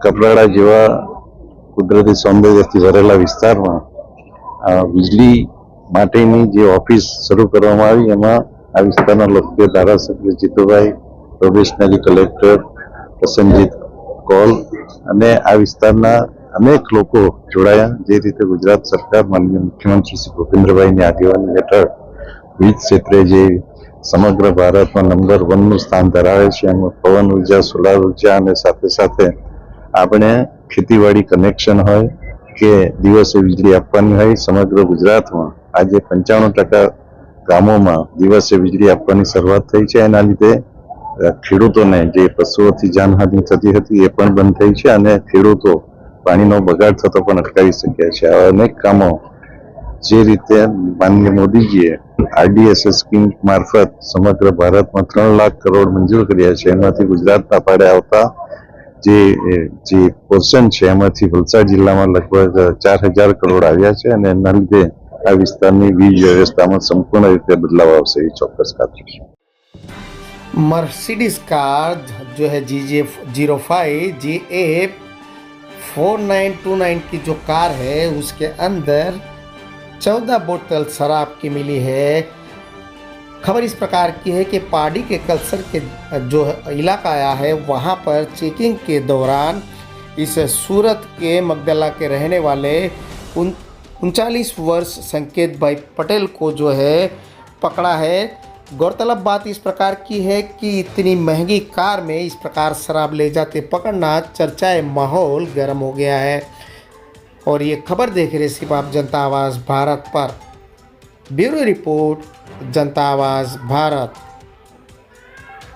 કપરાડા જેવા કુદરતી સૌંદર્યથી ભરેલા વિસ્તારમાં વીજળી માટેની જે ઓફિસ શરૂ કરવામાં આવી એમાં આ વિસ્તારના લોકપ્રિય ધારાસભ્ય જીતુભાઈ, પ્રોબેશનરી કલેક્ટર પ્રસન્નજીત કૌલ અને આ વિસ્તારના અનેક લોકો જોડાયા. જે રીતે ગુજરાત સરકાર માનનીય મુખ્યમંત્રી શ્રી ભૂપેન્દ્રભાઈની આગેવાની હેઠળ વિવિધ ક્ષેત્રે જે સમગ્ર ભારતમાં નંબર 1નું સ્થાન ધરાવે છે એમાં પવન ઉર્જા, સોલાર ઉર્જા અને સાથે સાથે આપણે ખેતીવાડી કનેક્શન હોય કે દિવસે વીજળી આપવાની હોય, સમગ્ર ગુજરાતમાં આજે 95% ગામોમાં દિવસે વીજળી આપવાની શરૂઆત થઈ છે. એના લીધે ખેડૂતોને જે પશુઓથી જાનહાનિ થતી હતી એ પણ બંધ થઈ છે અને ખેડૂતો પાણીનો બગાડ થતો પણ અટકાવી શક્યા છે. આવા અનેક કામો જે રીતે માનનીય મોદીજીએ RDSS સ્કીમ મારફત સમગ્ર ભારતમાં 3 લાખ કરોડ મંજૂર કર્યા છે, એમાંથી ગુજરાતના પાડે આવતા જે પોર્શન છે એમાંથી વલસાડ જિલ્લામાં લગભગ 4000 કરોડ આવ્યા છે અને એના લીધે આ વિસ્તારની વીજ વ્યવસ્થામાં સંપૂર્ણ રીતે બદલાવ આવશે એ ચોક્કસ ખાતરી છે. मर्सिडीज कार जो है GJ05 GA 4929 की जो कार है उसके अंदर 14 बोतल शराब की मिली है। खबर इस प्रकार की है कि पाडी के कल्सर के जो इलाका आया है वहाँ पर चेकिंग के दौरान इस सूरत के मगदला के रहने वाले 39 वर्ष संकेत भाई पटेल को जो है पकड़ा है। गौरतलब बात इस प्रकार की है कि इतनी महंगी कार में इस प्रकार शराब ले जाते पकड़ना चर्चाए माहौल गर्म हो गया है। और ये खबर देख रहे सिर्फ आप जनता आवाज़ भारत पर। ब्यूरो रिपोर्ट, जनता आवाज़ भारत।